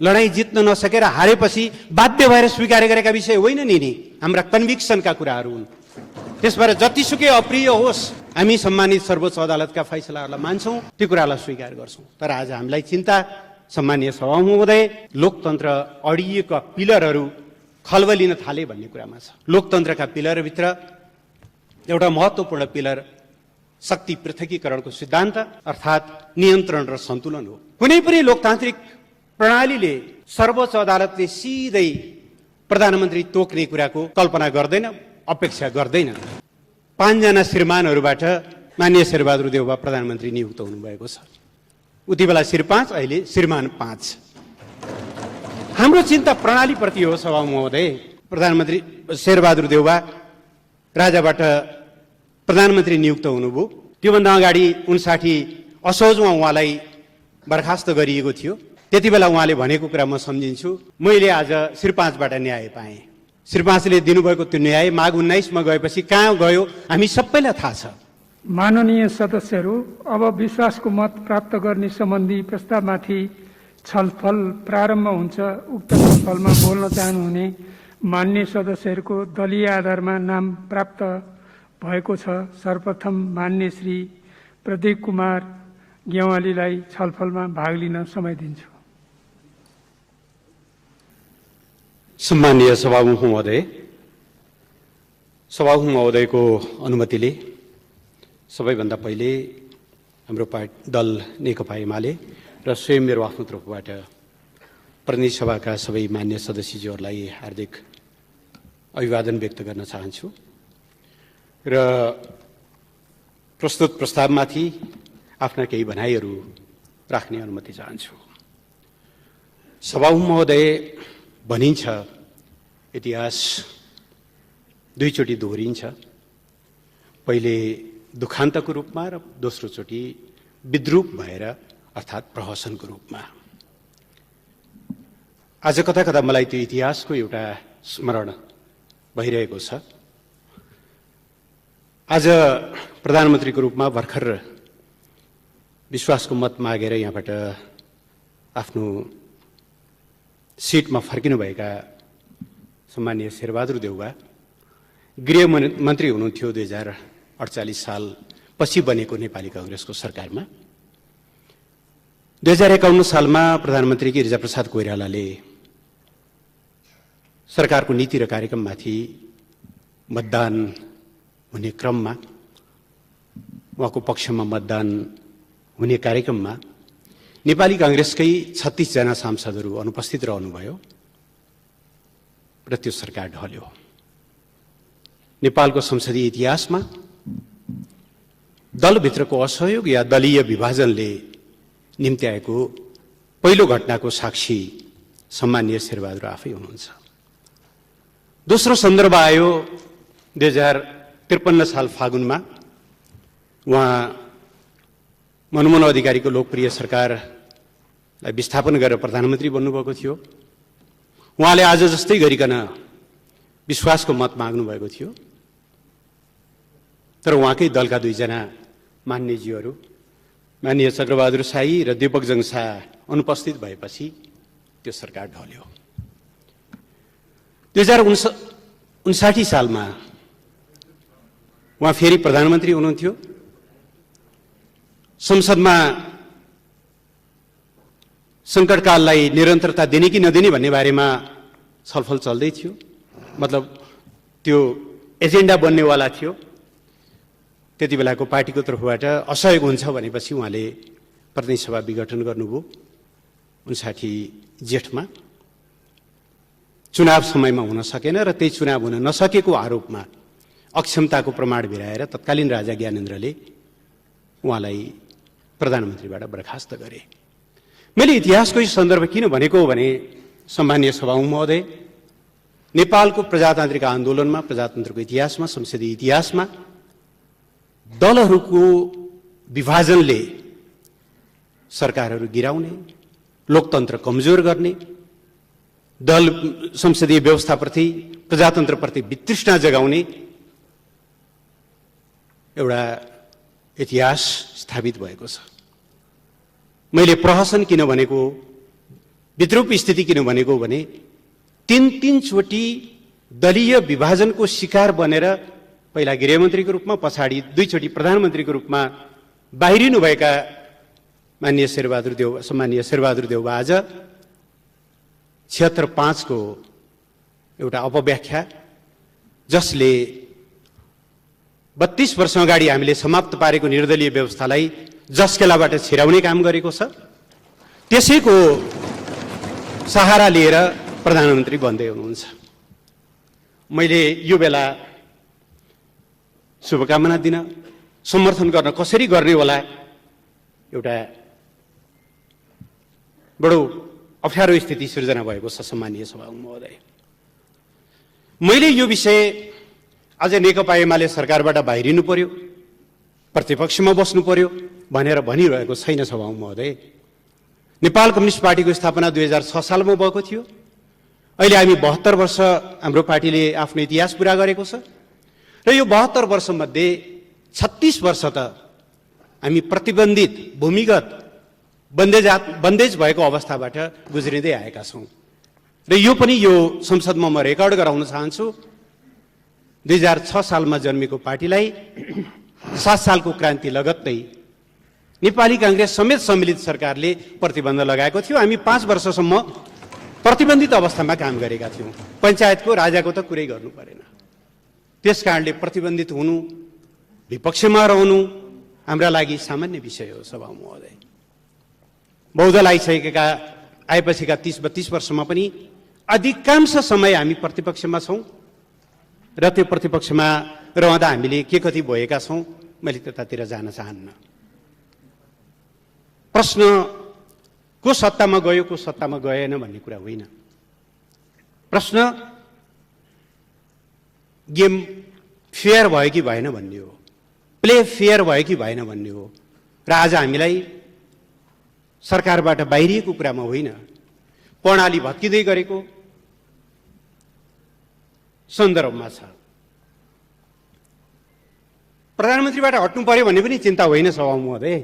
लडाईँ जित्न नसकेर हारेपछि बाध्य भएर स्वीकार गरेका विषय होइन नि हाम्रा कन्भिक्सनका कुराहरू हुन्। त्यसबाट जतिसुकै अप्रिय होस् हामी सम्मानित सर्वोच्च अदालतका फैसलाहरूलाई मान्छौँ, त्यो कुरालाई स्वीकार गर्छौँ। तर आज हामीलाई चिन्ता सम्मानीय सभामुख महोदय लोकतन्त्र अडिएका पिलरहरू खल्बलिन थाले भन्ने कुरामा छ। लोकतन्त्रका पिलरभित्र एउटा महत्त्वपूर्ण पिलर शक्ति पृथकीकरणको सिद्धान्त अर्थात् नियन्त्रण र सन्तुलन हो। कुनै पनि लोकतान्त्रिक प्रणालीले सर्वोच्च अदालतले सिधै प्रधानमन्त्री तोक्ने कुराको कल्पना गर्दैन, अपेक्षा गर्दैन। 5 जना श्रीमानहरूबाट माननीय शेरबहादुर देउवा प्रधानमन्त्री नियुक्त हुनुभएको छ। उति बेला श्री 5, अहिले श्रीमान 5। हाम्रो चिन्ता प्रणालीप्रति हो सभामुख महोदय। प्रधानमन्त्री शेरबहादुर देउवा राजाबाट प्रधानमन्त्री नियुक्त हुनुभयो। त्योभन्दा अगाडि 59 असोजमा उहाँलाई बर्खास्त गरिएको थियो। त्यति बेला उहाँले भनेको कुरा म सम्झिन्छु, मैले आज श्री 5बाट न्याय पाएँ। श्री 5ले दिनुभएको त्यो न्याय माघ 19मा गएपछि कहाँ गयो हामी सबैलाई थाहा छ। माननीय सदस्यहरू, अब विश्वासको मत प्राप्त गर्ने सम्बन्धी प्रस्तावमाथि छलफल प्रारम्भ हुन्छ। उक्त छलफलमा बोल्न चाहनुहुने मान्य सदस्यहरूको दलीय आधारमा नाम प्राप्त भएको छ। सर्वप्रथम मान्य श्री प्रदीप कुमार गेवालीलाई छलफलमा भाग लिन समय दिन्छु। सम्मानीय सभामुख महोदय, सभामुख महोदयको अनुमतिले सबैभन्दा पहिले हाम्रो दल नेकपा एमाले र स्वयं मेरो आफ्नो तर्फबाट प्रतिनिधि सभाका सबै मान्य सदस्यज्यूहरूलाई हार्दिक अभिवादन व्यक्त गर्न चाहन्छु र प्रस्तुत प्रस्तावमाथि आफ्ना केही भनाइहरू राख्ने अनुमति चाहन्छु। सभामुख महोदय, भनिन्छ इतिहास दुईचोटि दोहोरिन्छ, पहिले दुखान्तको रूपमा र दोस्रो चोटि विद्रूप भएर अर्थात् प्रहसनको रूपमा। आज कता कता मलाई त्यो इतिहासको एउटा स्मरण भइरहेको छ। आज प्रधानमन्त्रीको रूपमा भर्खर विश्वासको मत मागेर यहाँबाट आफ्नो सिटमा फर्किनुभएका सम्मानीय शेरबहादुर देउवा गृहमन्त्री हुनुहुन्थ्यो 2048 साल पछि बनेको नेपाली कांग्रेसको सरकारमा। 2051 सालमा प्रधानमन्त्री गिरिजाप्रसाद कोइरालाले सरकारको नीति र कार्यक्रममाथि मतदान हुने क्रममा, उहाँको पक्षमा मतदान हुने कार्यक्रममा नेपाली कांग्रेसकै 36 जना सांसदहरू अनुपस्थित रहनुभयो र त्यो सरकार ढल्यो। नेपालको संसदीय इतिहासमा दलभित्रको असहयोग या दलीय विभाजनले निम्त्याएको पहिलो घटनाको साक्षी सम्मानीय शेरबहादुर आफै हुनुहुन्छ। दोस्रो सन्दर्भ आयो 2053 साल फागुनमा। उहाँ मनमोहन अधिकारीको लोकप्रिय सरकारलाई विस्थापन गरेर प्रधानमन्त्री बन्नुभएको थियो। उहाँले आज जस्तै गरिकन विश्वासको मत माग्नुभएको थियो, तर उहाँकै दलका 2 जना मान्यज्यूहरू माननीय चक्रबहादुर शाही र दीपकजङ शाह अनुपस्थित भएपछि त्यो सरकार ढल्यो। 2059 सालमा उहाँ फेरि प्रधानमन्त्री हुनुहुन्थ्यो। संसदमा सङ्कटकाललाई निरन्तरता दिने कि नदिने भन्ने बारेमा छलफल चल्दै थियो। मतलब त्यो एजेन्डा बन्नेवाला थियो। त्यति बेलाको पार्टीको तर्फबाट असहयोग हुन्छ भनेपछि उहाँले प्रतिनिधि सभा विघटन गर्नुभयो 59 जेठमा। चुनाव समयमा हुन सकेन र त्यही चुनाव हुन नसकेको आरोपमा अक्षमताको प्रमाण भिराएर तत्कालीन राजा ज्ञानेन्द्रले उहाँलाई प्रधानमन्त्रीबाट बर्खास्त गरे। मैले इतिहासको यो सन्दर्भ किन भनेको भने सम्मानीय सभामुख महोदय, नेपालको प्रजातान्त्रिक आन्दोलनमा, प्रजातन्त्रको इतिहासमा, संसदीय इतिहासमा दलहरूको विभाजनले सरकारहरू गिराउने, लोकतन्त्र कमजोर गर्ने, दल संसदीय व्यवस्थाप्रति, प्रजातन्त्रप्रति वितृष्णा जगाउने एउटा इतिहास स्थापित भएको छ। मैले प्रहसन किन भनेको, विद्रूप स्थिति किन भनेको भने तीन-तीनचोटि दलीय विभाजनको शिकार बनेर पहिला गृहमन्त्रीको रूपमा पछाडि दुईचोटि प्रधानमन्त्रीको रूपमा बाहिरिनुभएका सम्मानीय शेरबहादुर देउवा आज 76-5 को एउटा अपव्याख्या जसले 32 वर्ष अगाडि हामीले समाप्त पारेको निर्दलीय व्यवस्थालाई जसकेलाबाट छिराउने काम गरेको छ, त्यसैको सहारा लिएर प्रधानमन्त्री बन्दै हुनुहुन्छ। मैले यो बेला शुभकामना दिन, समर्थन गर्न कसरी गर्ने होला, एउटा बडो अप्ठ्यारो स्थिति सृजना भएको छ। सम्मानीय सभामुख महोदय, मैले यो विषय आज नेकपा एमाले सरकारबाट बाहिरिनु पर्यो, प्रतिपक्षमा बस्नु पर्यो भनेर भनिरहेको छैन। सभामुख महोदय, नेपाल कम्युनिस्ट पार्टीको स्थापना 2006 सालमा भएको थियो। अहिले हामी 72 वर्ष हाम्रो पार्टीले आफ्नो इतिहास पूरा गरेको छ र यो 72 वर्षमध्ये 36 वर्ष त हामी प्रतिबन्धित भूमिगत बन्देज भएको अवस्थाबाट गुज्रिँदै आएका छौँ र यो पनि यो संसदमा म रेकर्ड गराउन चाहन्छु। 2006 सालमा जन्मेको पार्टीलाई 7 सालको क्रान्ति लगत्तै नेपाली कांग्रेस समेत सम्मिलित सरकारले प्रतिबन्ध लगाएको थियो। हामी 5 वर्षसम्म प्रतिबन्धित अवस्थामा काम गरेका थियौँ। पञ्चायतको राजाको त कुरै गर्नु परेन। त्यसकारणले प्रतिबन्धित हुनु, विपक्षमा रहनु हाम्रा लागि सामान्य विषय हो। सभामुख महोदय, बहुदल आएपछिका 30-32 वर्षमा पनि अधिकांश समय हामी प्रतिपक्षमा छौँ र त्यो प्रतिपक्षमा रहँदा हामीले के कति भएका छौँ मैले त्यतातिर जान चाहन्न। प्रश्न को सत्तामा गयो, को सत्तामा गएन भन्ने कुरा होइन। प्रश्न गेम फेयर भयो कि भएन भन्ने हो, प्ले फेयर भयो कि भएन भन्ने हो। र आज हामीलाई सरकारबाट बाहिरिएको कुरामा होइन, प्रणाली भत्किँदै गरेको सन्दर्भमा छ। प्रधानमन्त्रीबाट हट्नु पर्यो भन्ने पनि चिन्ता होइन। सभामुख महोदय,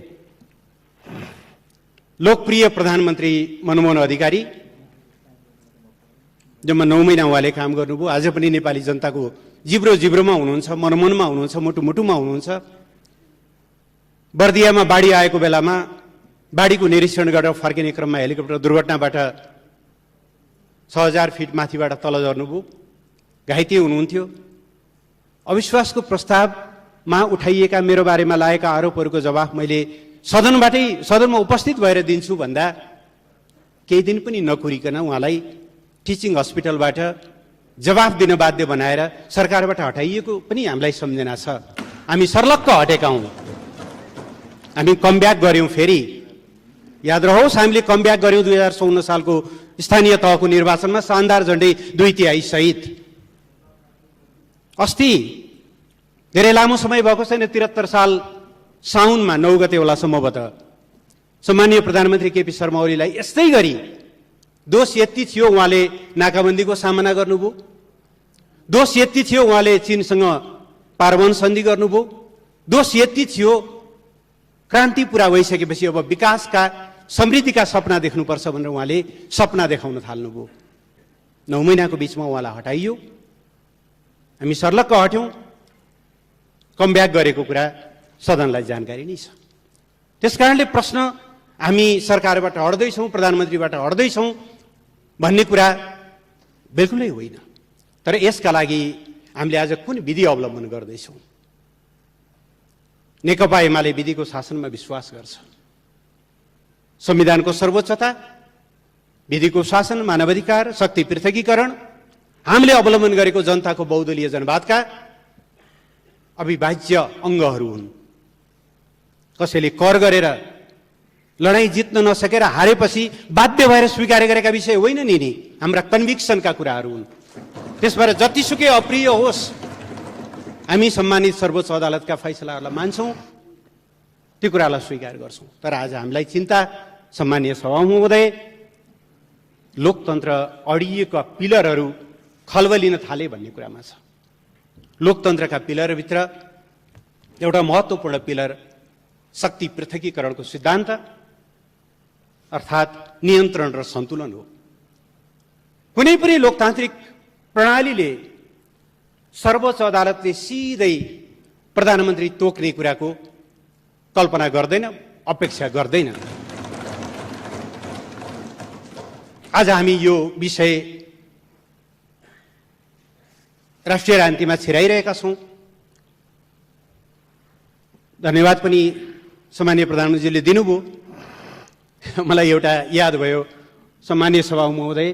लोकप्रिय प्रधानमन्त्री मनमोहन अधिकारी जम्मा 9 महिना उहाँले काम गर्नुभयो। आज पनि नेपाली जनताको जिब्रोमा हुनुहुन्छ, मनमनमा हुनुहुन्छ, मुटुमुटुमा हुनुहुन्छ। बर्दियामा बाढी आएको बेलामा बाढीको निरीक्षण गरेर फर्किने क्रममा हेलिकप्टर दुर्घटनाबाट 6000 फिट माथिबाट तल झर्नुभयो, घाइते हुनुहुन्थ्यो। अविश्वासको प्रस्तावमा उठाइएका मेरो बारेमा लागेका आरोपहरूको जवाफ मैले सदनमा उपस्थित भएर दिन्छु भन्दा केही दिन पनि नकुरिकन उहाँलाई टिचिङ हस्पिटलबाट जवाफ दिन बाध्य बनाएर सरकारबाट हटाइएको पनि हामीलाई सम्झना छ। हामी सर्लक्क हटेका हौँ। हामी कमब्याक गर्यौँ। फेरि याद रहोस्, हामीले कमब्याक गर्यौँ 2054 सालको स्थानीय तहको निर्वाचनमा शानदार झण्डै 2/3 सहित। अस्ति धेरै लामो समय भएको छैन, 73 साल साउनमा 9 गते होला सम्भवतः सम्मानीय प्रधानमन्त्री केपी शर्मा ओलीलाई यस्तै गरी दोष यति थियो उहाँले नाकाबन्दीको सामना गर्नुभयो, दोष यति थियो उहाँले चीनसँग पारमाणु सन्धि गर्नुभयो, दोष यति थियो क्रान्ति पुरा भइसकेपछि अब विकासका समृद्धिका सपना देख्नुपर्छ भनेर उहाँले सपना देखाउन थाल्नुभयो। 9 महिनाको बीचमा उहाँलाई हटाइयो। हामी सर्लक्क हट्यौँ। कमब्याक गरेको कुरा सदनलाई जानकारी नै छ। त्यसकारणले प्रश्न हामी सरकारबाट हट्दैछौँ, प्रधानमन्त्रीबाट हट्दैछौँ भन्ने कुरा बिल्कुलै होइन। तर यसका लागि हामीले आज कुन विधि अवलम्बन गर्दैछौँ? नेकपा एमाले विधिको शासनमा विश्वास गर्छ। संविधानको सर्वोच्चता, विधिको शासन, मानवाधिकार, शक्ति पृथकीकरण हामीले अवलम्बन गरेको जनताको बहुदलीय जनवादका अविभाज्य अङ्गहरू हुन्। कसैले कर गरेर लडाईँ जित्न नसकेर हारेपछि बाध्य भएर स्वीकार गरेका विषय होइन नि, हाम्रा कन्भिक्सनका कुराहरू हुन्। त्यसबाट जतिसुकै अप्रिय होस्, हामी सम्मानित सर्वोच्च अदालतका फैसलाहरूलाई मान्छौँ, त्यो कुरालाई स्वीकार गर्छौँ। तर आज हामीलाई चिन्ता, सम्मानीय सभामुख महोदय, लोकतन्त्र अडिएका पिलरहरू खल्बलिन थाले भन्ने कुरामा छ। लोकतन्त्रका पिलरभित्र एउटा महत्त्वपूर्ण पिलर शक्ति पृथकीकरणको सिद्धान्त अर्थात् नियन्त्रण र सन्तुलन हो। कुनै पनि लोकतान्त्रिक प्रणालीले सर्वोच्च अदालतले सिधै प्रधानमन्त्री तोक्ने कुराको कल्पना गर्दैन, अपेक्षा गर्दैन। आज हामी यो विषय राष्ट्रिय राजनीतिमा छिराइरहेका छौँ। धन्यवाद पनि सम्माननीय प्रधानमन्त्रीले दिनुभयो। मलाई एउटा याद भयो, सम्माननीय सभामुख महोदय,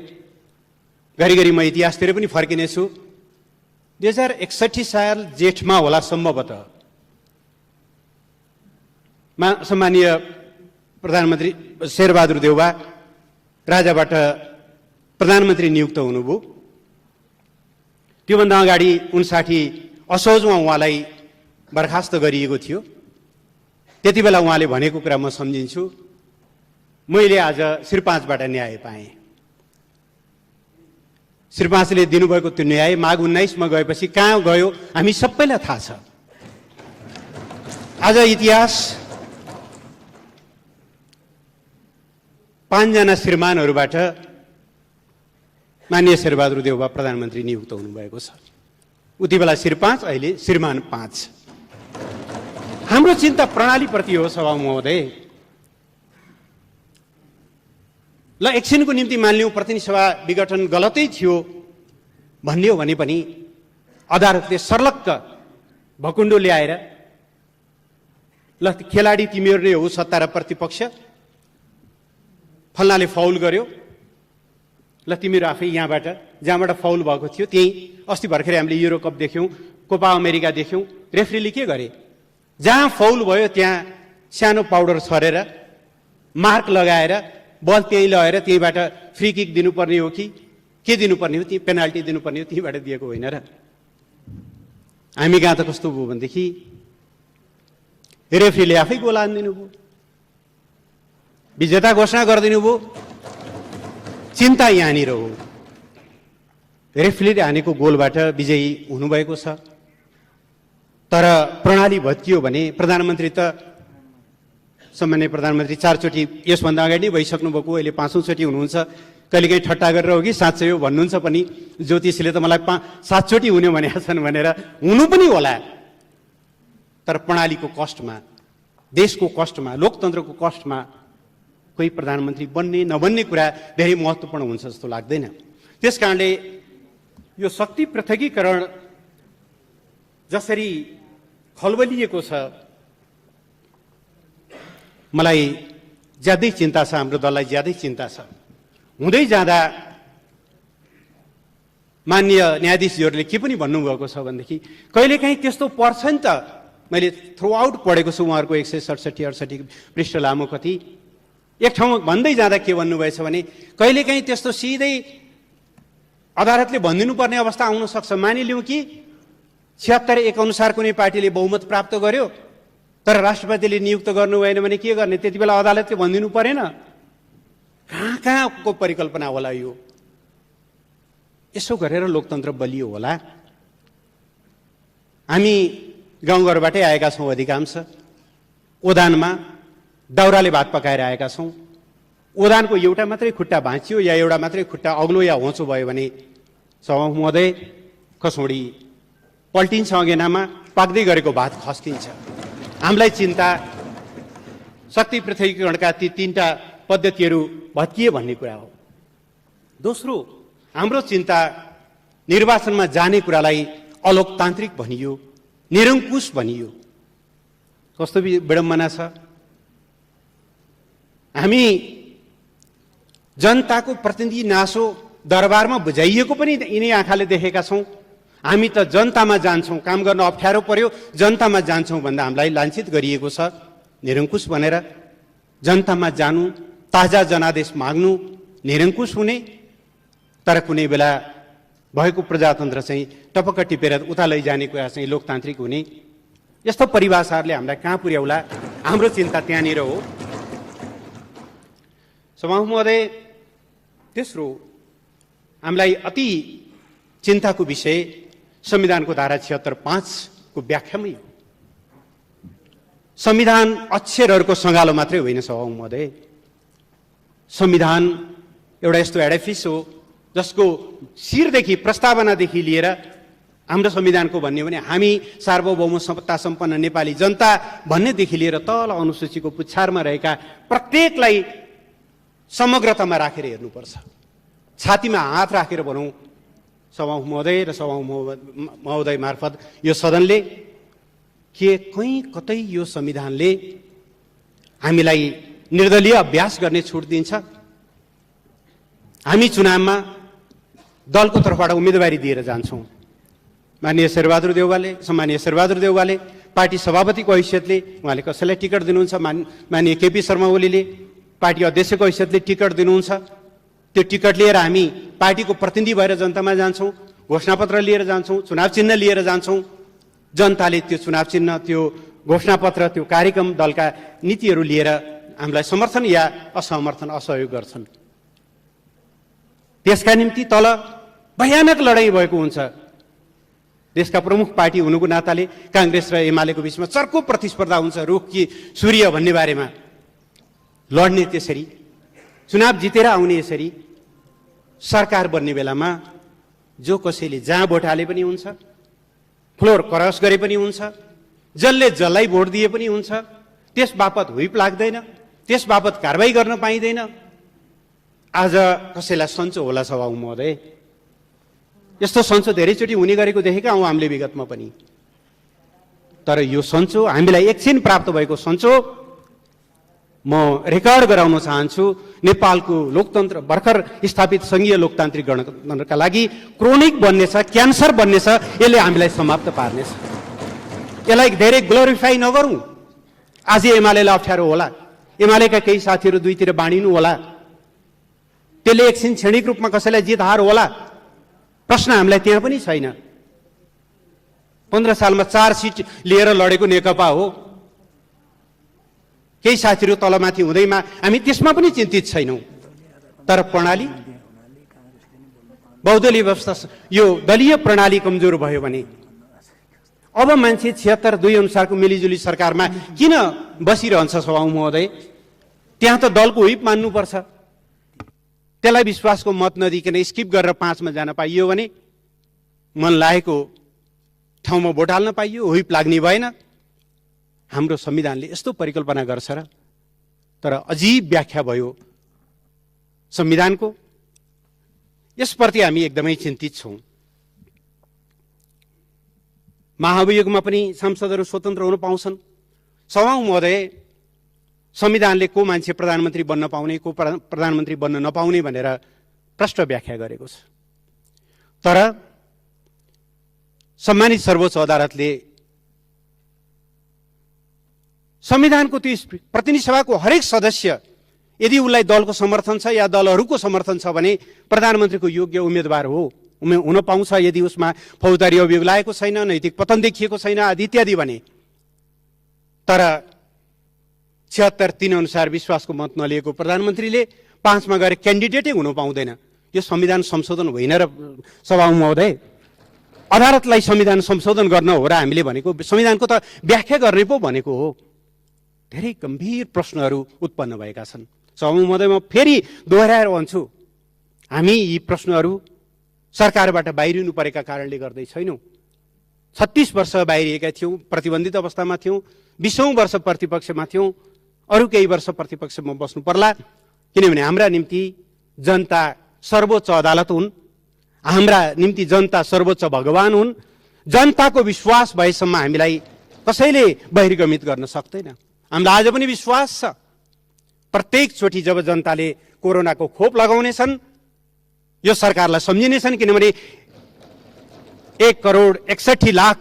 घरिघरि म इतिहासतिर पनि फर्किनेछु। 2061 साल जेठमा होला सम्भवतः सम्माननीय प्रधानमन्त्री शेरबहादुर देउवा राजाबाट प्रधानमन्त्री नियुक्त हुनुभयो। त्योभन्दा अगाडि 59 असोजमा उहाँलाई बर्खास्त गरिएको थियो। त्यति बेला उहाँले भनेको कुरा म सम्झिन्छु, मैले आज श्री 5बाट न्याय पाएँ। श्री 5ले दिनुभएको त्यो न्याय माघ 19मा गएपछि कहाँ गयो हामी सबैलाई थाहा छ। आज इतिहास 5 जना श्रीमानहरूबाट माननीय शेरबहादुर देउवा प्रधानमन्त्री नियुक्त हुनुभएको छ। उति बेला श्री 5, अहिले श्रीमान 5। हाम्रो चिन्ता प्रणालीप्रति हो सभामुख महोदय। ल एकछिनको निम्ति मानिलिउँ प्रतिनिधि सभा विघटन गलतै थियो भन्ने हो भने पनि अदालतले सर्लक्क भकुण्डो ल्याएर ल खेलाडी तिमीहरू नै हो, सत्ता र प्रतिपक्ष, फल्नाले फाउल गर्यो, ल तिमीहरू आफै यहाँबाट जहाँबाट फाउल भएको थियो त्यही। अस्ति भर्खरै हामीले युरो कप देख्यौँ, कोपा अमेरिका देख्यौँ। रेफ्रीले के गरे, जहाँ फाउल भयो त्यहाँ सानो पाउडर छरेर मार्क लगाएर बल त्यहीँ लगेर त्यहीँबाट फ्री किक दिनुपर्ने हो कि के दिनुपर्ने हो, त्यही पेनाल्टी दिनुपर्ने हो, त्यहीँबाट दिएको होइन र। हामी कहाँ त कस्तो भयो भनेदेखि रेफ्रीले आफै गोल हानिदिनु भयो, विजेता घोषणा गरिदिनु भयो। चिन्ता यहाँनिर हो, रेफ्रीले हानेको गोलबाट विजयी हुनुभएको छ। तर प्रणाली भत्कियो भने प्रधानमन्त्री त सम्माननीय प्रधानमन्त्री 4 चोटि यसभन्दा अगाडि नै भइसक्नु भएको, अहिले 5औं चोटि हुनुहुन्छ। कहिलेकाहीँ ठट्टा गरेर हो कि साँच्चै हो भन्नुहुन्छ पनि। ज्योतिषीले त मलाई 7 चोटि हुने भनेका छन् भनेर हुनु पनि होला। तर प्रणालीको कष्टमा, देशको कष्टमा, लोकतन्त्रको कष्टमा कोही प्रधानमन्त्री बन्ने नबन्ने कुरा धेरै महत्त्वपूर्ण हुन्छ जस्तो लाग्दैन। त्यसकारणले यो शक्ति पृथकीकरण जसरी खलबलिएको छ, मलाई ज्यादै चिन्ता छ, हाम्रो दललाई ज्यादै चिन्ता छ। हुँदै जाँदा माननीय न्यायाधीशहरूले के पनि भन्नुभएको छ भनेदेखि कहिलेकाहीँ त्यस्तो पर्छ नि त। मैले थ्रु आउट पढेको छु उहाँहरूको 167-68 पृष्ठ लामो कति। एक ठाउँमा भन्दै जाँदा के भन्नुभएछ भने कहिलेकाहीँ त्यस्तो सिधै अदालतले भनिदिनु पर्ने अवस्था आउन सक्छ। मानिलिउँ कि 76-1 अनुसार कुनै पार्टीले बहुमत प्राप्त गर्यो, तर राष्ट्रपतिले नियुक्त गर्नु भएन भने के गर्ने? त्यति बेला अदालतले भनिदिनु परेन? कहाँको परिकल्पना होला यो? यसो गरेर लोकतन्त्र बलियो होला। हामी गाउँघरबाटै आएका छौँ, अधिकांश ओदानमा दाउराले भात पकाएर आएका छौँ। ओदानको एउटा मात्रै खुट्टा भाँचियो या एउटा मात्रै खुट्टा अग्लो या होचो भयो भने सभामुख महोदय कसौडी पल्टिन्छ, अगेनामा पाक्दै गरेको भात खस्किन्छ। हामीलाई चिन्ता शक्ति पृथकीकरणका ती 3टा पद्धतिहरू भत्किए भन्ने कुरा हो। दोस्रो, हाम्रो चिन्ता निर्वाचनमा जाने कुरालाई अलोकतान्त्रिक भनियो, निरङ्कुश भनियो। कस्तो विडम्बना छ। हामी जनताको प्रतिनिधि नासो दरबारमा बुझाइएको पनि यिनै आँखाले देखेका छौँ। हामी त जनतामा जान्छौँ, काम गर्न अप्ठ्यारो पर्यो जनतामा जान्छौँ भन्दा हामीलाई लाञ्छित गरिएको छ निरङ्कुश भनेर। जनतामा जानु, ताजा जनादेश माग्नु, निरङ्कुश हुने, तर कुनै बेला भएको प्रजातन्त्र चाहिँ टपक्क टिपेर उता लैजाने कुरा चाहिँ लोकतान्त्रिक हुने। यस्तो परिभाषाहरूले हामीलाई कहाँ पुर्याउला? हाम्रो चिन्ता त्यहाँनिर हो। सभामुख महोदय, तेस्रो हामीलाई अति चिन्ताको विषय संविधानको धारा 76(5) को व्याख्यामै हो। संविधान अक्षरहरूको सँगालो मात्रै होइन सभामुख महोदय, संविधान एउटा यस्तो एडिफिस हो जसको शिरदेखि प्रस्तावनादेखि लिएर हाम्रो संविधानको भन्ने हो भने हामी सार्वभौम सत्ता सम्पन्न नेपाली जनता भन्नेदेखि लिएर तल अनुसूचीको पुच्छारमा रहेका प्रत्येकलाई समग्रतामा राखेर हेर्नुपर्छ। छातीमा हात राखेर भनौँ सभामुख महोदय र सभामुख महोदय मार्फत यो सदनले के कहीँ कतै यो संविधानले हामीलाई निर्दलीय अभ्यास गर्ने छुट दिन्छ? हामी चुनावमा दलको तर्फबाट उम्मेदवारी दिएर जान्छौँ। माननीय शेरबहादुर देउवाले, सम्मानीय शेरबहादुर देउवाले पार्टी सभापतिको हैसियतले उहाँले कसैलाई टिकट दिनुहुन्छ, माननीय केपी शर्मा ओलीले पार्टी अध्यक्षको हैसियतले टिकट दिनुहुन्छ। त्यो टिकट लिएर हामी पार्टीको प्रतिनिधि भएर जनतामा जान्छौँ, घोषणापत्र लिएर जान्छौँ, चुनाव चिन्ह लिएर जान्छौँ। जनताले त्यो चुनाव चिन्ह, त्यो घोषणापत्र, त्यो कार्यक्रम, दलका नीतिहरू लिएर हामीलाई समर्थन या असमर्थन, असहयोग गर्छन्। त्यसका निम्ति तल भयानक लडाईँ भएको हुन्छ। देशका प्रमुख पार्टी हुनुको नाताले कांग्रेस र एमालेको बीचमा चर्को प्रतिस्पर्धा हुन्छ, रुख कि सूर्य भन्ने बारेमा। लड्ने त्यसरी, चुनाव जितेर आउने यसरी, सरकार बन्ने बेलामा जो कसैले जहाँ भोट हाले पनि हुन्छ, फ्लोर क्रस गरे पनि हुन्छ, जसले जसलाई भोट दिए पनि हुन्छ, त्यस बापत हुइप लाग्दैन, त्यस बापत कारबाही गर्न पाइँदैन। आज कसैलाई सन्चो होला सभामुख महोदय? यस्तो सन्चो धेरैचोटि हुने गरेको देखेका हौँ हामीले विगतमा पनि। तर यो सन्चो, हामीलाई एकछिन प्राप्त भएको सन्चो म रेकर्ड गराउन चाहन्छु। नेपालको लोकतन्त्र, भर्खर स्थापित संघीय लोकतान्त्रिक गणतन्त्रका लागि क्रोनिक बन्नेछ, क्यान्सर बन्नेछ। यसले हामीलाई समाप्त पार्नेछ। यसलाई धेरै ग्लोरिफाई नगरौँ। आज एमालेलाई अप्ठ्यारो होला, एमालेका केही साथीहरू दुईतिर बाँडिनु होला, त्यसले एकछिन क्षणिक रूपमा कसैलाई जित हार होला। प्रश्न हामीलाई त्यहाँ पनि छैन। 15 सालमा 4 सिट लिएर लडेको नेकपा हो। केही साथीहरू तलमाथि हुँदैमा हामी त्यसमा पनि चिन्तित छैनौँ। तर प्रणाली, बहुदलीय व्यवस्था, यो दलीय प्रणाली कमजोर भयो भने अब मान्छे 76-2 अनुसारको मिलिजुली सरकारमा किन बसिरहन्छ सभामुख महोदय? त्यहाँ त दलको हुइप मान्नुपर्छ। त्यसलाई विश्वासको मत नदिकन स्किप गरेर 5 मा जान पाइयो भने मन लागेको ठाउँमा भोट हाल्न पाइयो, हुइप लाग्ने भएन। हाम्रो संविधानले यस्तो परिकल्पना गर्छ र? तर अजीब व्याख्या भयो संविधानको। यसप्रति हामी एकदमै चिन्तित छौँ। महाभियोगमा पनि सांसदहरू स्वतन्त्र हुन पाउँछन्। सभामुख महोदय, संविधानले को मान्छे प्रधानमन्त्री बन्न पाउने, को प्रधानमन्त्री बन्न नपाउने भनेर प्रष्ट व्याख्या गरेको छ। तर सम्मानित सर्वोच्च अदालतले संविधानको त्यो प्रतिनिधि सभाको हरेक सदस्य यदि उसलाई दलको समर्थन छ या दलहरूको समर्थन छ भने प्रधानमन्त्रीको योग्य उम्मेदवार हो, हुन पाउँछ। यदि उसमा फौजदारी अभियोग लागेको छैन, नैतिक पतन देखिएको छैन आदि इत्यादि भने। तर 76-3 अनुसार विश्वासको मत नलिएको प्रधानमन्त्रीले 5 मा गएर क्यान्डिडेटै हुन पाउँदैन। यो संविधान संशोधन होइन र सभामुख महोदय? अदालतलाई संविधान संशोधन गर्न हो र हामीले भनेको? संविधानको त व्याख्या गर्ने पो भनेको हो। धेरै गम्भीर प्रश्नहरू उत्पन्न भएका छन्। सभामुख महोदय, म फेरि दोहोऱ्याएर भन्छु, हामी यी प्रश्नहरू सरकारबाट बाहिरिनु परेका कारणले गर्दै छैनौँ। 36 वर्ष बाहिरिएका थियौँ, प्रतिबन्धित अवस्थामा थियौँ, 20औं वर्ष प्रतिपक्षमा थियौँ, अरू केही वर्ष प्रतिपक्षमा बस्नु पर्ला। किनभने हाम्रा निम्ति जनता सर्वोच्च अदालत हुन्, हाम्रा निम्ति जनता सर्वोच्च भगवान हुन्। जनताको विश्वास भएसम्म हामीलाई कसैले बहिर्गमित गर्न सक्दैन। हामीलाई आज पनि विश्वास छ, प्रत्येक चोटि जब जनताले कोरोनाको खोप लगाउनेछन् यो सरकारलाई सम्झिनेछन्। किनभने 1,61,00,000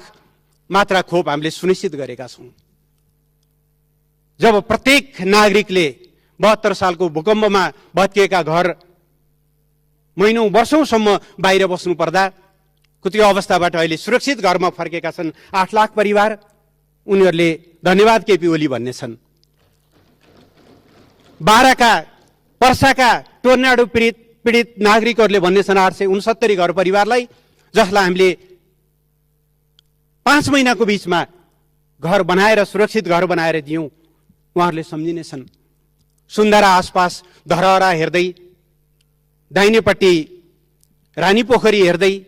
मात्रा खोप हामीले सुनिश्चित गरेका छौँ। जब प्रत्येक नागरिकले 72 सालको भूकम्पमा भत्किएका घर महिनौं वर्षौंसम्म बाहिर बस्नु पर्दा त्यो अवस्थाबाट अहिले सुरक्षित घरमा फर्केका छन् 8 लाख परिवार। उनीहरूले धन्यवाद केपी ओली भन्ने छन्। बाराका, पर्साका टोर्नाडो पीडित नागरिकहरूले भन्ने छन् 869 घर परिवारलाई, जसलाई हामीले 5 महिनाको बीचमा घर बनाएर, सुरक्षित घर बनाएर दियौं। उहाँहरूले सम्झिनेछन्। सुन्दारा आसपास धरहरा हेर्दै, दाहिनेपट्टि रानीपोखरी हेर्दै,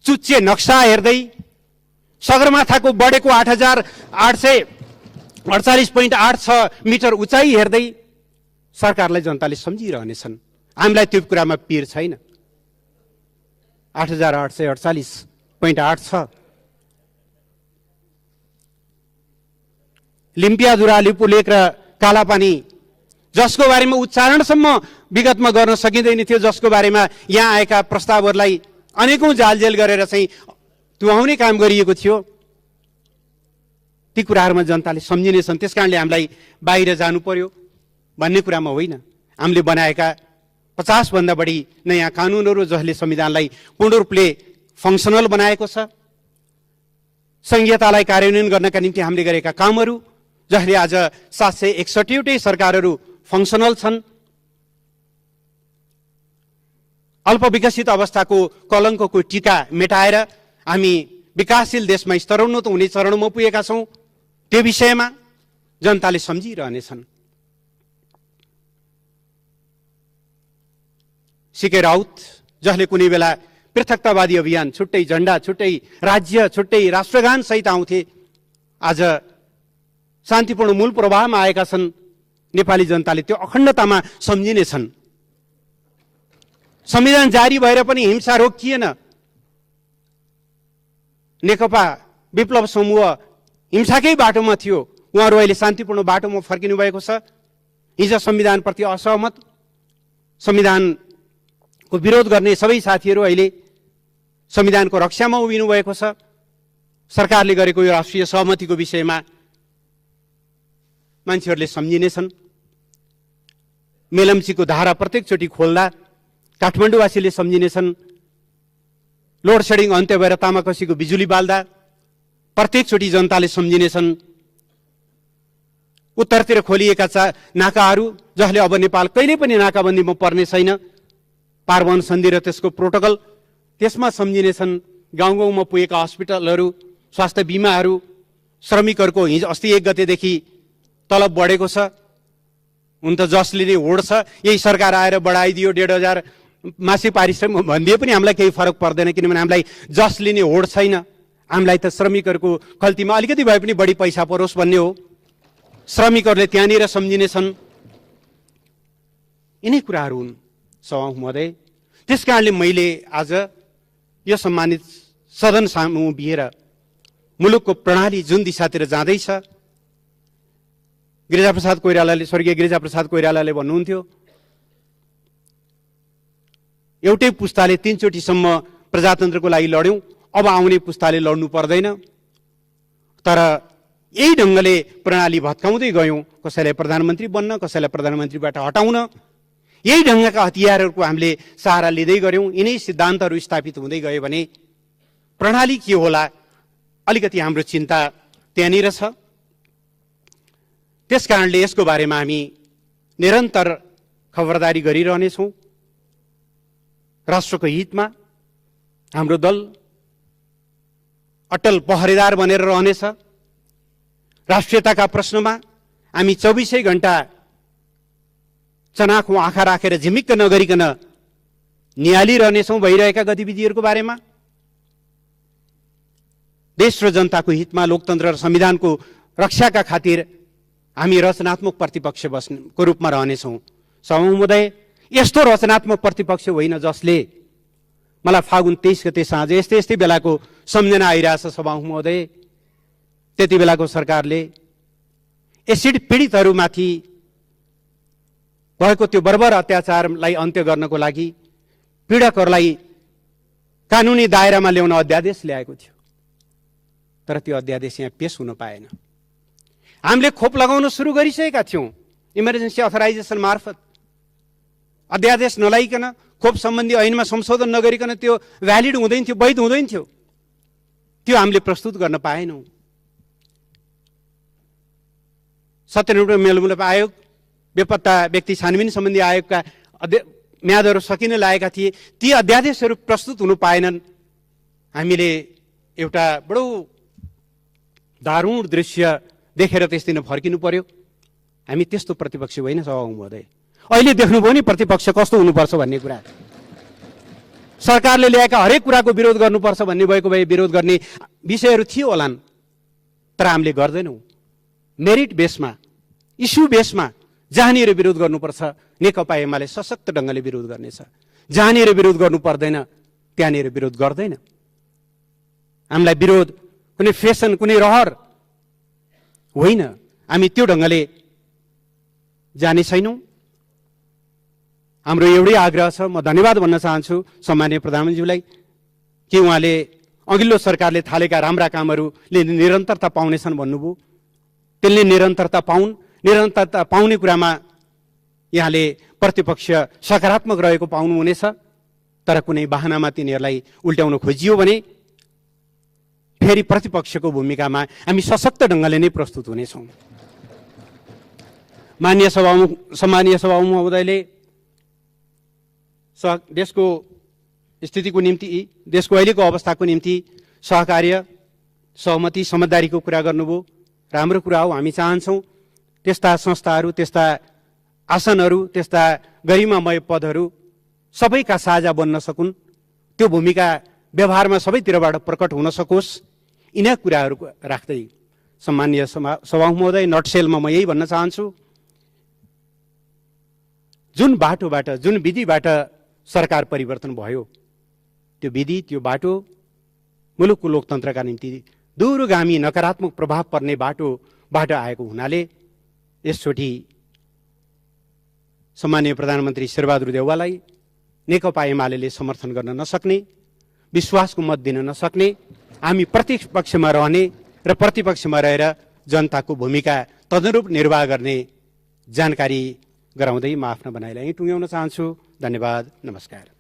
चुच्चे नक्सा हेर्दै, सगरमाथाको बढेको 8,848.86 मिटर उचाइ हेर्दै सरकारलाई जनताले सम्झिरहनेछन्। हामीलाई त्यो कुरामा पिर छैन। 8,848.86 लिम्पियाधुरा, लिपुलेक र कालापानी, जसको बारेमा उच्चारणसम्म विगतमा गर्न सकिँदैन थियो, जसको बारेमा यहाँ आएका प्रस्तावहरूलाई अनेकौं जालजेल गरेर चाहिँ तुहाउने काम गरिएको थियो, ती कुराहरूमा जनताले सम्झिनेछन्। त्यसकारणले हामीलाई बाहिर जानु पर्यो भन्ने कुरामा होइन। हामीले बनाएका 50 भन्दा बढी नयाँ कानुनहरू जसले संविधानलाई पूर्ण रूपले फङ्सनल बनाएको छ, संहितालाई कार्यान्वयन गर्नका निम्ति हामीले गरेका कामहरू जसले आज 761वटै सरकारहरू फङ्सनल छन्, अल्पविकसित अवस्थाको कलङ्कको टीका मेटाएर हामी विकासशील देशमा स्तरोन्नत हुने चरणमा पुगेका छौं, त्यो विषयमा जनताले सम्झिरहनेछन्। सीके राउत जसले कुनै बेला पृथकतावादी अभियान, छुट्टै झण्डा, छुट्टै राज्य, छुट्टै राष्ट्रगान सहित आउँथे, आज शान्तिपूर्ण मूल प्रवाहमा आएका छन्। नेपाली जनताले त्यो अखण्डतामा सम्झिनेछन्। संविधान जारी भएर पनि हिंसा रोकिएन। नेकपा विप्लव समूह हिंसाकै बाटोमा थियो, उहाँहरू अहिले शान्तिपूर्ण बाटोमा फर्किनु भएको छ। हिजो संविधानप्रति असहमत, संविधानको विरोध गर्ने सबै साथीहरू अहिले संविधानको रक्षामा उभिनु भएको छ। सरकारले गरेको यो राष्ट्रिय सहमतिको विषयमा मान्छेहरूले सम्झिनेछन्। मेलम्चीको धारा प्रत्येकचोटि खोल्दा काठमाडौँवासीले सम्झिनेछन्। लोड सेडिङ अन्त्य भएर तामाकसीको बिजुली बाल्दा प्रत्येकचोटि जनताले सम्झिनेछन्। उत्तरतिर खोलिएका नाकाहरू जसले अब नेपाल कहिल्यै पनि नाकाबन्दीमा पर्ने छैन, पारवन सन्धि र त्यसको प्रोटोकल, त्यसमा सम्झिनेछन्। गाउँ गाउँमा पुगेका हस्पिटलहरू, स्वास्थ्य बिमाहरू, श्रमिकहरूको हिजो अस्ति 1 गतेदेखि तलब बढेको छ। हुन त जसले नै होड छ, यही सरकार आएर बढाइदियो 1,500 मासिक पारिश्रमिक भनिदिए पनि हामीलाई केही फरक पर्दैन, किनभने हामीलाई जसले नै होड छैन। हामीलाई त श्रमिकहरूको खल्तीमा अलिकति भए पनि बढी पैसा परोस् भन्ने हो। श्रमिकहरूले त्यहाँनिर सम्झिनेछन्। यिनै कुराहरू हुन् सभामुख महोदय। त्यसकारणले मैले आज यो सम्मानित सदन सामु बिहेर मुलुकको प्रणाली जुन दिशातिर जाँदैछ, गिरिजाप्रसाद कोइरालाले, स्वर्गीय गिरिजाप्रसाद कोइरालाले भन्नुहुन्थ्यो, एउटै पुस्ताले 3 चोटिसम्म प्रजातन्त्रको लागि लड्यौं, अब आउने पुस्ताले लड्नु पर्दैन। तर यही ढङ्गले प्रणाली भत्काउँदै गयौं, कसैलाई प्रधानमन्त्री बन्न, कसैलाई प्रधानमन्त्रीबाट हटाउन, यही ढङ्गका हतियारहरूको हामीले सहारा लिँदै गयौं। यिनै सिद्धान्तहरू स्थापित हुँदै गयो भने प्रणाली के होला, अलिकति हाम्रो चिन्ता त्यहाँनिर छ। त्यसकारणले यसको बारेमा हामी निरन्तर खबरदारी गरिरहनेछौँ। राष्ट्रको हितमा हाम्रो दल अटल पहरेदार बनेर रहनेछ। राष्ट्रियताका प्रश्नमा हामी 24 घण्टा चनाखो आँखा राखेर झिमिक्क नगरिकन निहालिरहनेछौँ भइरहेका गतिविधिहरूको बारेमा। देश र जनताको हितमा, लोकतन्त्र र संविधानको रक्षाका खातिर हामी रचनात्मक प्रतिपक्षको रूपमा रहनेछौँ। सभामुख महोदय, यस्तो रचनात्मक प्रतिपक्ष होइन जसले, मलाई फागुन 23 गते साँझ यस्तै बेलाको सम्झना आइरहेछ सभामुख महोदय, त्यति बेलाको सरकारले एसिड पीडितहरूमाथि भएको त्यो बर्बर अत्याचारलाई अन्त्य गर्नको लागि पीडकहरूलाई कानुनी दायरामा ल्याउन अध्यादेश ल्याएको थियो। तर त्यो अध्यादेश यहाँ पेश हुन पाएन। हामीले खोप लगाउन सुरु गरिसकेका थियौँ इमर्जेन्सी अथराइजेसन मार्फत। अध्यादेश नलाइकन, खोप सम्बन्धी ऐनमा संशोधन नगरिकन त्यो भ्यालिड हुँदैन थियो, वैध हुँदैन थियो। त्यो हामीले प्रस्तुत गर्न पाएनौँ। सत्यनिष्ठ मेलमिलाप आयोग, बेपत्ता व्यक्ति छानबिन सम्बन्धी आयोगका म्यादहरू सकिन लागेका थिए, ती अध्यादेशहरू प्रस्तुत हुनु पाएनन्। हामीले एउटा बडो दारुण दृश्य देखेर त्यस दिन फर्किनु पर्यो। हामी त्यस्तो प्रतिपक्षी होइन सभामुख महोदय। अहिले देख्नुभयो नि प्रतिपक्ष कस्तो हुनुपर्छ भन्ने कुरा। सरकारले ल्याएका हरेक कुराको विरोध गर्नुपर्छ भन्ने भएको भए विरोध गर्ने विषयहरू थियो होलान्, तर हामीले गर्दैनौँ। मेरिट बेसमा, इस्यु बेसमा जहाँनिर विरोध गर्नुपर्छ नेकपा एमाले सशक्त ढङ्गले विरोध गर्नेछ, जहाँनिर विरोध गर्नु पर्दैन त्यहाँनिर विरोध गर्दैन। हामीलाई विरोध कुनै फेसन, कुनै रहर होइन, हामी त्यो ढङ्गले जाने छैनौँ। हाम्रो एउटै आग्रह छ, म धन्यवाद भन्न चाहन्छु सम्माननीय प्रधानमन्त्रीज्यूलाई कि उहाँले अघिल्लो सरकारले थालेका राम्रा कामहरूले निरन्तरता पाउनेछन् भन्नुभयो। त्यसले निरन्तरता पाउने कुरामा यहाँले प्रतिपक्ष सकारात्मक रहेको पाउनुहुनेछ, तर कुनै बहानामा तिनीहरूलाई उल्ट्याउन खोजियो भने फेरि प्रतिपक्षको भूमिकामा हामी सशक्त ढङ्गले नै प्रस्तुत हुनेछौँ। सम्मानीय सभामुख महोदयले देशको स्थितिको निम्ति, देशको अहिलेको अवस्थाको निम्ति सहकार्य, सहमति, समझदारीको कुरा गर्नुभयो। राम्रो कुरा हो। हामी चाहन्छौँ त्यस्ता संस्थाहरू, त्यस्ता आसनहरू, त्यस्ता गरिमामय पदहरू सबैका साझा बन्न सकुन्, त्यो भूमिका व्यवहारमा सबैतिरबाट प्रकट हुन सकोस्। यिनै कुराहरू राख्दै सम्मानीय सभामुख महोदय, नटसेलमा म यही भन्न चाहन्छु, जुन बाटोबाट, जुन विधिबाट सरकार परिवर्तन भयो, त्यो विधि, त्यो बाटो मुलुकको लोकतन्त्रका निम्ति दूरगामी नकारात्मक प्रभाव पर्ने बाटोबाट आएको हुनाले यसचोटि सम्माननीय प्रधानमन्त्री शेरबहादुर देउवालाई नेकपा एमाले समर्थन गर्न नसक्ने, विश्वासको मत दिन नसक्ने, हामी प्रतिपक्षमा रहने र प्रतिपक्षमा रहेर जनताको भूमिका तदनुरूप निर्वाह गर्ने जानकारी गराउँदै म आफ्ना भनाइलाई टुङ्ग्याउन चाहन्छु। धन्यवाद, नमस्कार।